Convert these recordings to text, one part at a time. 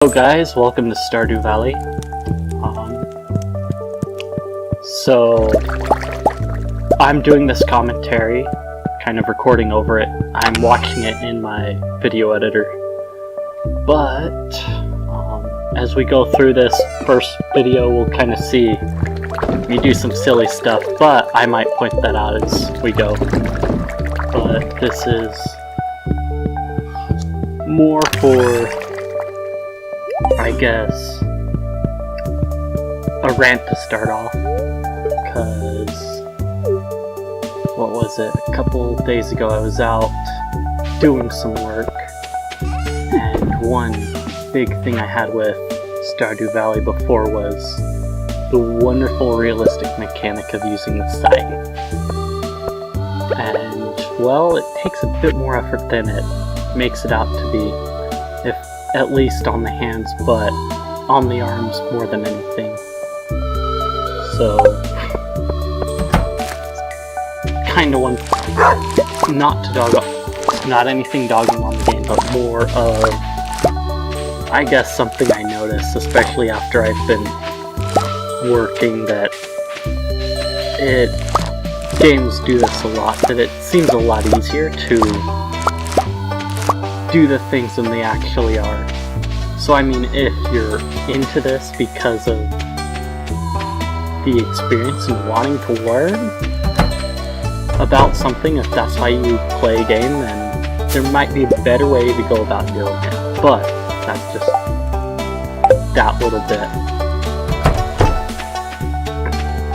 Hello guys, welcome to Stardew Valley. So I'm doing this commentary, kind of recording over it. I'm watching it in my video editor. But as we go through this first video, we'll kind of see me do some silly stuff, but I might point that out as we go. But this is more for, I guess, a rant to start off, because, what was it, a couple days ago I was out doing some work, and one big thing I had with Stardew Valley before was the wonderful realistic mechanic of using the scythe. And, well, it takes a bit more effort than it makes it out to be, if at least on the hands, but on the arms more than anything. So, kind of one, not anything dogging on the game, but more of, I guess, something I noticed, especially after I've been working, that games do this a lot, that it seems a lot easier to do the things than they actually are. So I mean, if you're into this because of the experience and wanting to learn about something, if that's why you play a game, then there might be a better way to go about doing it. But that's just that little bit.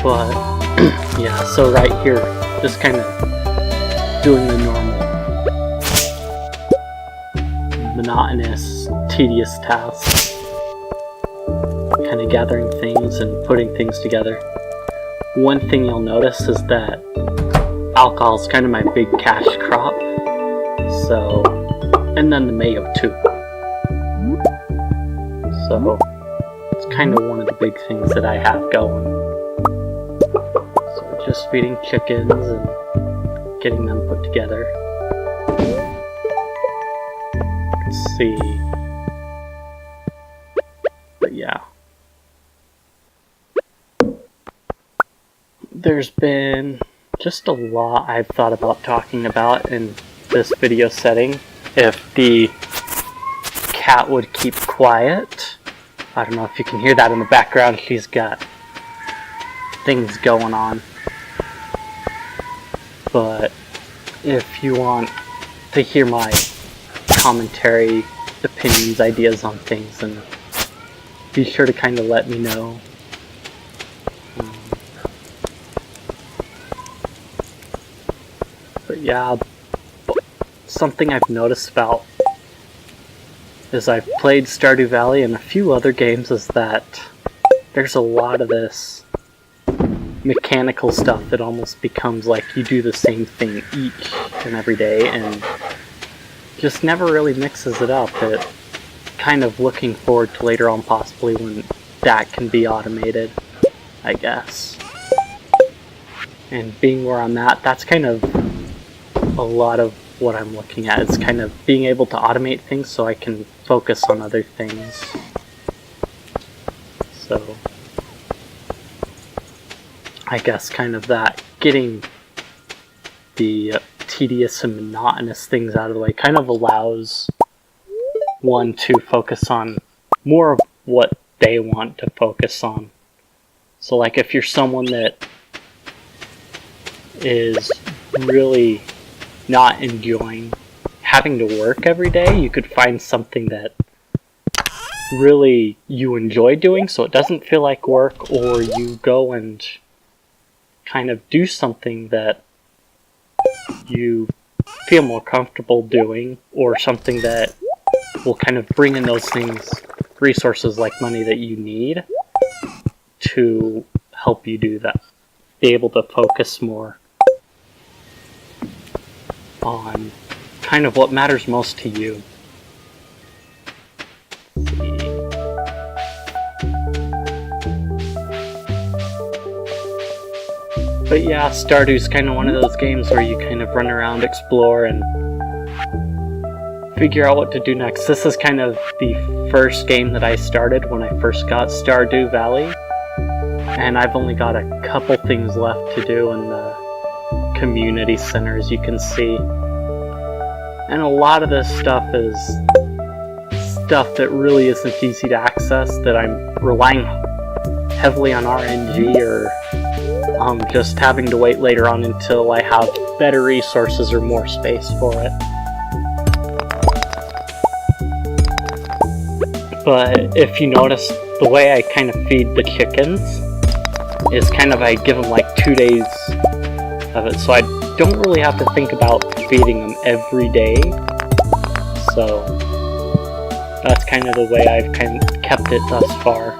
But yeah, so right here, just kind of doing the normal monotonous, tedious tasks, kind of gathering things and putting things together. One thing you'll notice is that alcohol is kind of my big cash crop, so, and then the mayo too. So, it's kind of one of the big things that I have going. So, just feeding chickens and getting them put together. See, but yeah, there's been just a lot I've thought about talking about in this video setting. If the cat would keep quiet, I don't know if you can hear that in the background. She's got things going on. But if you want to hear my commentary, opinions, ideas on things, and be sure to kind of let me know. But yeah, something I've noticed about as I've played Stardew Valley and a few other games is that there's a lot of this mechanical stuff that almost becomes like you do the same thing each and every day, and just never really mixes it up. It kind of looking forward to later on possibly when that can be automated, I guess. And being where I'm at, that's kind of a lot of what I'm looking at. It's kind of being able to automate things so I can focus on other things. So, I guess kind of that, getting the tedious and monotonous things out of the way kind of allows one to focus on more of what they want to focus on. So like if you're someone that is really not enjoying having to work every day, you could find something that really you enjoy doing so it doesn't feel like work, or you go and kind of do something that you feel more comfortable doing, or something that will kind of bring in those things, resources like money that you need to help you do that. Be able to focus more on kind of what matters most to you. But yeah, Stardew's kind of one of those games where you kind of run around, explore, and figure out what to do next. This is kind of the first game that I started when I first got Stardew Valley, and I've only got a couple things left to do in the community center, as you can see. And a lot of this stuff is stuff that really isn't easy to access, that I'm relying heavily on RNG or just having to wait later on until I have better resources or more space for it. But if you notice, the way I kind of feed the chickens is I give them like 2 days of it, so I don't really have to think about feeding them every day. So that's kind of the way I've kind of kept it thus far.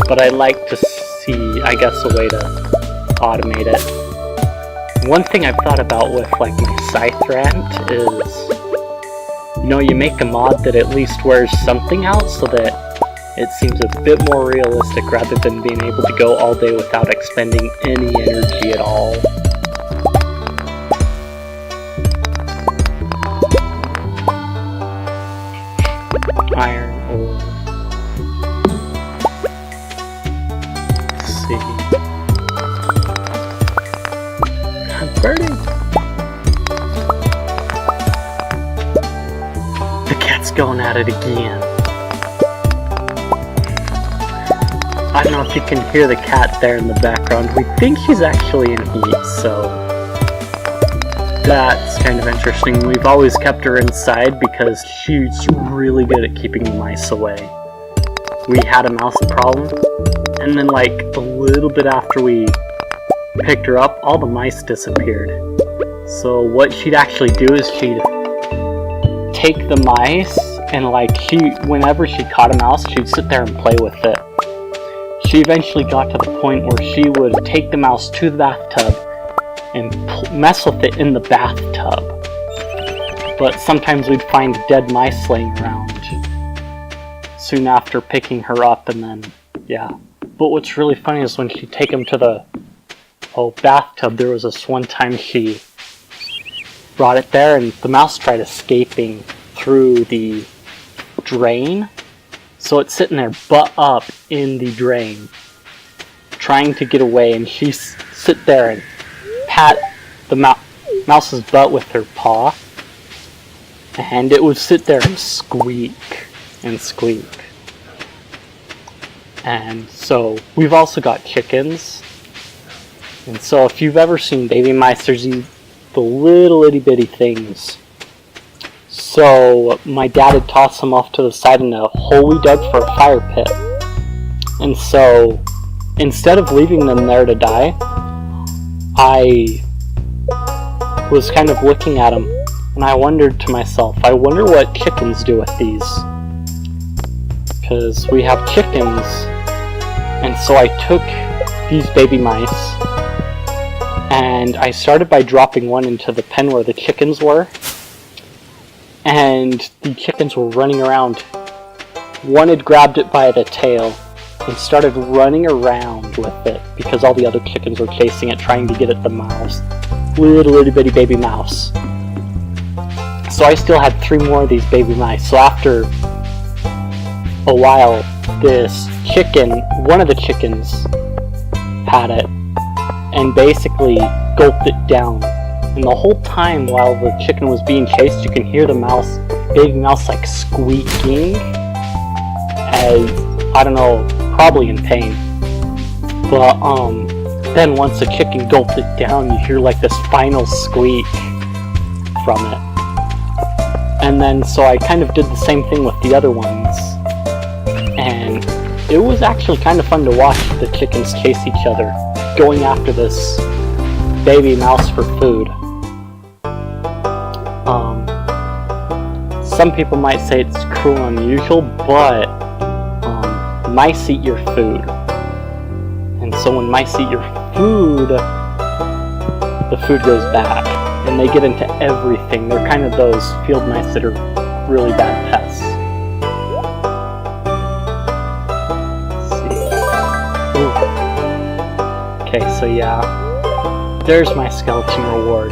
But I'd like to see, I guess, a way to automate it. One thing I've thought about with like my Scythe rant is, you make a mod that at least wears something out so that it seems a bit more realistic rather than being able to go all day without expending any energy at all. Iron ore. Let's see. I'm burning! The cat's going at it again. I don't know if you can hear the cat there in the background. We think she's actually in heat, so that's kind of interesting. We've always kept her inside because she's really good at keeping the mice away. We had a mouse problem, and then like a little bit after we picked her up, all the mice disappeared. So what she'd actually do is she'd take the mice, and whenever she caught a mouse, she'd sit there and play with it. She eventually got to the point where she would take the mouse to the bathtub and mess with it in the bathtub. But sometimes we'd find dead mice laying around soon after picking her up, and then, yeah. But what's really funny is when she'd take them to the bathtub, there was this one time she brought it there and the mouse tried escaping through the drain. So it's sitting there butt up in the drain, trying to get away, and she sit there and pat the mouse's butt with her paw, and it would sit there and squeak and squeak. And so we've also got chickens, and so if you've ever seen baby mice, there's the little itty bitty things. So my dad had tossed them off to the side in a hole we dug for a fire pit. And so instead of leaving them there to die, I was kind of looking at them, and I wondered to myself, I wonder what chickens do with these. Because we have chickens, and so I took these baby mice, and I started by dropping one into the pen where the chickens were. And the chickens were running around. One had grabbed it by the tail and started running around with it because all the other chickens were chasing it, trying to get at the mouse. Little itty bitty baby mouse. So I still had 3 more of these baby mice. So after a while, one of the chickens had it and basically gulped it down. And the whole time while the chicken was being chased, you can hear the baby mouse like squeaking as, I don't know, probably in pain. But then once the chicken gulped it down, you hear like this final squeak from it. And then so I kind of did the same thing with the other ones. And it was actually kind of fun to watch the chickens chase each other, going after this baby mouse for food. Some people might say it's cruel and unusual, but mice eat your food. And so when mice eat your food, the food goes bad. And they get into everything. They're kind of those field mice that are really bad pests. Let's see. Okay, so yeah. There's my skeleton reward.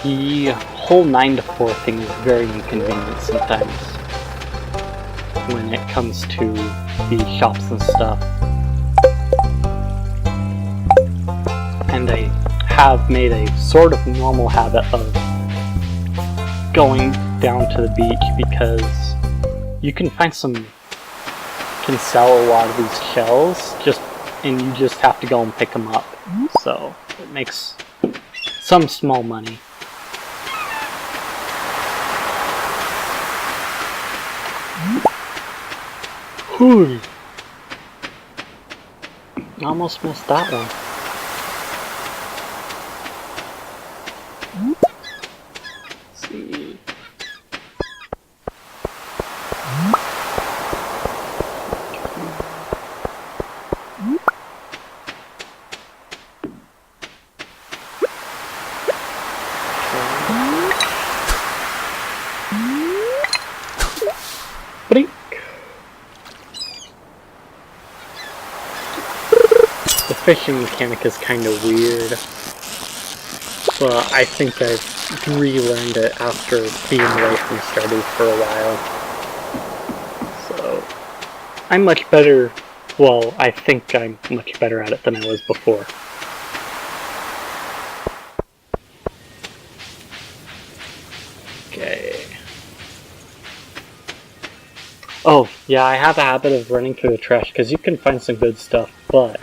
The whole 9 to 4 thing is very inconvenient sometimes when it comes to the shops and stuff. And I have made a sort of normal habit of going down to the beach because you can sell a lot of these shells and you just have to go and pick them up. So it makes some small money. Whew. Almost missed that one. Let's see. Brink. The fishing mechanic is kind of weird, but I think I've relearned it after being away from Stardew for a while. So, I'm much better, well, I think I'm much better at it than I was before. Okay. Oh, yeah, I have a habit of running through the trash because you can find some good stuff, but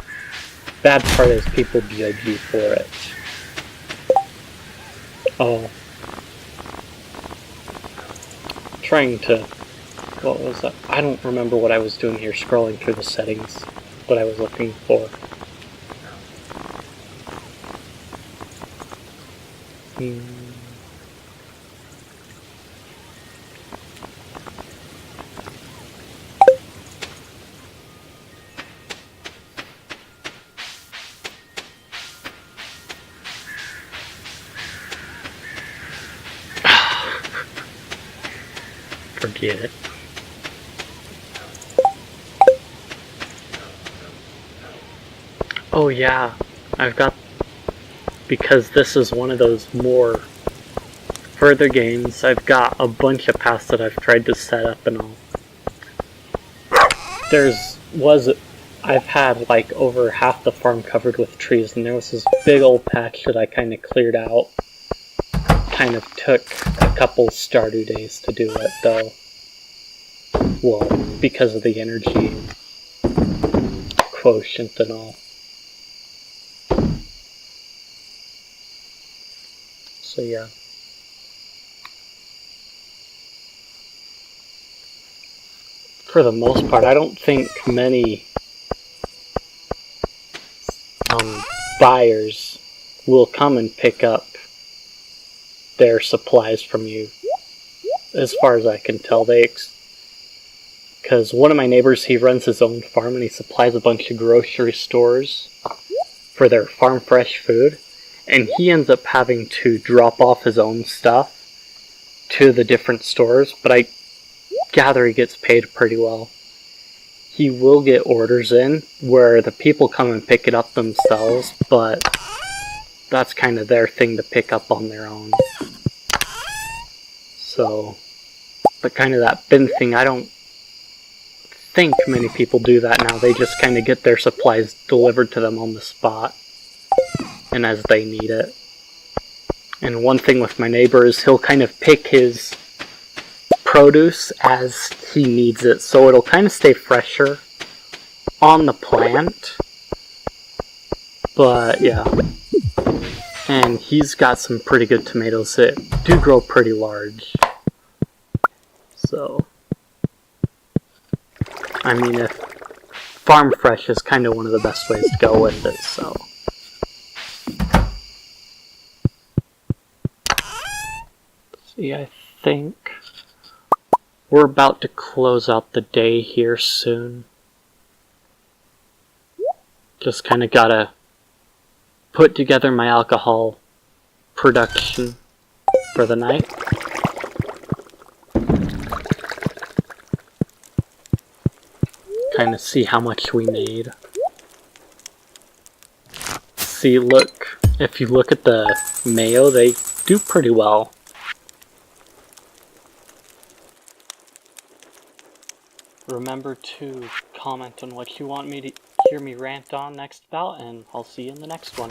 bad part is people judge you for it. Oh. Trying to... What was that? I don't remember what I was doing here, scrolling through the settings, what I was looking for. Forget it. Oh yeah, I've got, because this is one of those more further games, I've got a bunch of paths that I've tried to set up and all. I've had like over half the farm covered with trees, and there was this big old patch that I kind of cleared out. Kind of took a couple Stardew days to do it though. Well, because of the energy quotient and all. So yeah. For the most part, I don't think many buyers will come and pick up their supplies from you. As far as I can tell, because one of my neighbors, he runs his own farm and he supplies a bunch of grocery stores for their farm fresh food, and he ends up having to drop off his own stuff to the different stores, but I gather he gets paid pretty well. He will get orders in where the people come and pick it up themselves, but that's kind of their thing to pick up on their own. So, but kind of that bin thing, I don't think many people do that now. They just kind of get their supplies delivered to them on the spot and as they need it. And one thing with my neighbor is he'll kind of pick his produce as he needs it, so it'll kind of stay fresher on the plant. But yeah, and he's got some pretty good tomatoes that do grow pretty large. So I mean, if farm fresh is kind of one of the best ways to go with it, so. See, I think we're about to close out the day here soon. Just kind of gotta put together my alcohol production for the night. Kind of see how much we made. See, look, if you look at the mayo, do pretty well. Remember to comment on what you want me to hear me rant on next about, and I'll see you in the next one.